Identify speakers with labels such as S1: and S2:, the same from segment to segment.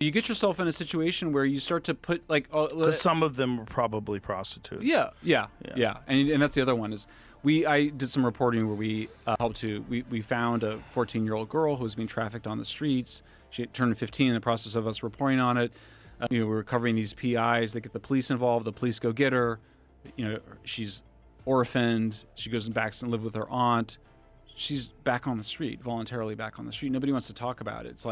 S1: You get yourself in a situation where you start to put like,
S2: because some of them were probably prostitutes.
S1: Yeah. And that's the other one is I did some reporting where we we found a 14-year-old girl who was being trafficked on the streets. She turned 15 in the process of us reporting on it. We're covering these PIs. They get the police involved. The police go get her. She's orphaned. She goes back and live with her aunt. She's back on the street, voluntarily back on the street. Nobody wants to talk about it.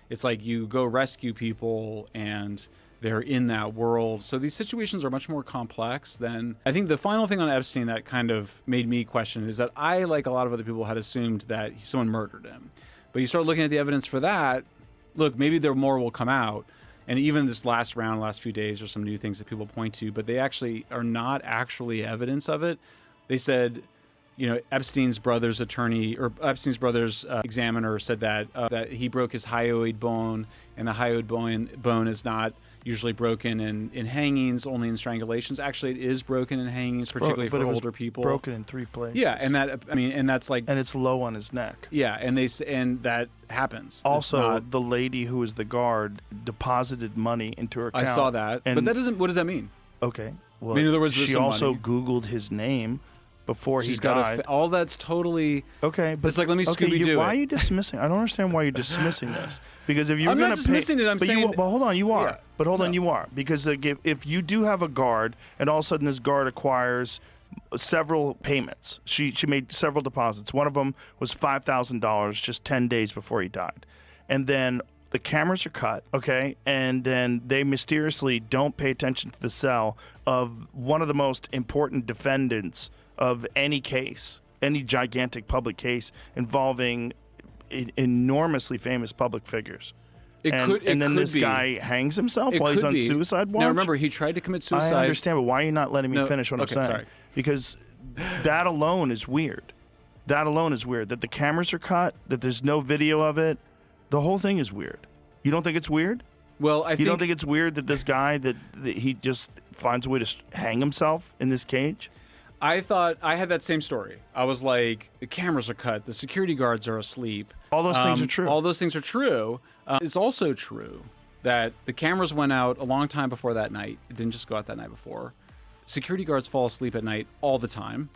S1: It's like you go rescue people and they're in that world. So these situations are much more complex than... I think the final thing on Epstein that kind of made me question is that I, like a lot of other people, had assumed that someone murdered him. But you start looking at the evidence for that, look, maybe there more will come out. And even this last few days, there's some new things that people point to, but they actually are not actually evidence of it. They said... Epstein's brother's attorney or Epstein's brother's examiner said that he broke his hyoid bone, and the hyoid bone is not usually broken in hangings, only in strangulations. Actually, it is broken in hangings, particularly for older people.
S2: Broken in 3 places.
S1: Yeah, and that's like,
S2: and it's low on his neck.
S1: Yeah, and that happens.
S2: Also, the lady who was the guard deposited money into her account.
S1: I saw that, but that doesn't. What does that mean?
S2: Okay, well,
S1: she
S2: also Googled his name before he died.
S1: All that's totally
S2: okay, but
S1: it's like, let me Scooby-Doo
S2: why
S1: it.
S2: are you dismissing? I don't understand why you're dismissing this. Because if you're
S1: I'm
S2: going
S1: not
S2: to
S1: dismissing it. I'm saying,
S2: but hold on, you are.
S1: Yeah.
S2: But hold on, you are, because if you do have a guard, and all of a sudden this guard acquires several payments. She made several deposits. One of them was $5,000 just 10 days before he died, and then the cameras are cut, okay, and then they mysteriously don't pay attention to the cell of one of the most important defendants of any case, any gigantic public case involving enormously famous public figures. And then this guy hangs himself while he's on suicide watch?
S1: Now remember, he tried to commit suicide.
S2: I understand, but why are you not letting me finish what I'm saying?
S1: Sorry.
S2: Because that alone is weird. That alone is weird. That the cameras are cut, that there's no video of it. The whole thing is weird. You don't think it's weird?
S1: Well,
S2: You don't think it's weird that this guy, that he just finds a way to hang himself in this cage?
S1: I thought I had that same story. I was like, the cameras are cut, the security guards are asleep.
S2: All those things are true.
S1: All those things are true. It's also true that the cameras went out a long time before that night. It didn't just go out that night before. Security guards fall asleep at night all the time.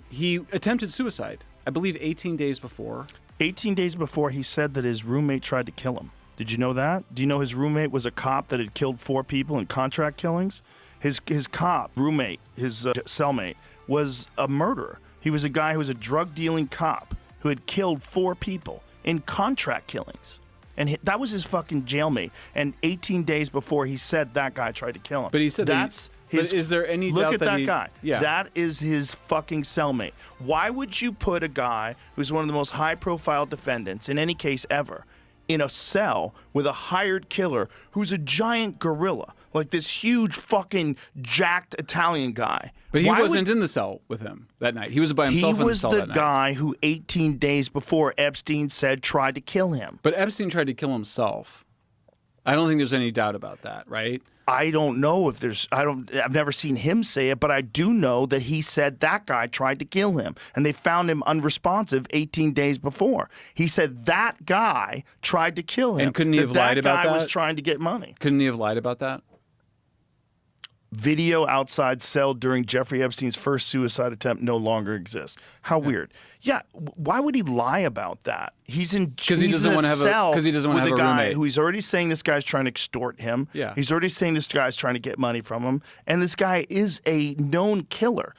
S1: He attempted suicide, I believe 18 days before.
S2: 18 days before, he said that his roommate tried to kill him. Did you know that? Do you know his roommate was a cop that had killed 4 people in contract killings? His cop roommate, his cellmate, was a murderer. He was a guy who was a drug-dealing cop who had killed 4 people in contract killings. And that was his fucking jailmate. And 18 days before, he said that guy tried to kill him.
S1: But he said
S2: that's his.
S1: But is there any
S2: look
S1: doubt
S2: at
S1: that
S2: guy?
S1: Yeah.
S2: That is his fucking cellmate. Why would you put a guy who's one of the most high-profile defendants in any case ever in a cell with a hired killer who's a giant gorilla, like this huge fucking jacked Italian guy?
S1: But he wasn't in the cell with him that night. He was by himself in the cell that night.
S2: He was the guy who 18 days before Epstein said tried to kill him.
S1: But Epstein tried to kill himself. I don't think there's any doubt about that, right?
S2: I don't know if there's, I've never seen him say it, but I do know that he said that guy tried to kill him, and they found him unresponsive 18 days before. He said that guy tried to kill him.
S1: And couldn't he have lied about that?
S2: That guy was trying to get money.
S1: Couldn't he have lied about that?
S2: Video outside cell during Jeffrey Epstein's first suicide attempt no longer exists. How weird. Yeah, why would he lie about that? He's in
S1: because he doesn't want to have a roommate.
S2: Who he's already saying this guy's trying to extort him.
S1: Yeah.
S2: He's already saying this guy's trying to get money from him, and this guy is a known killer.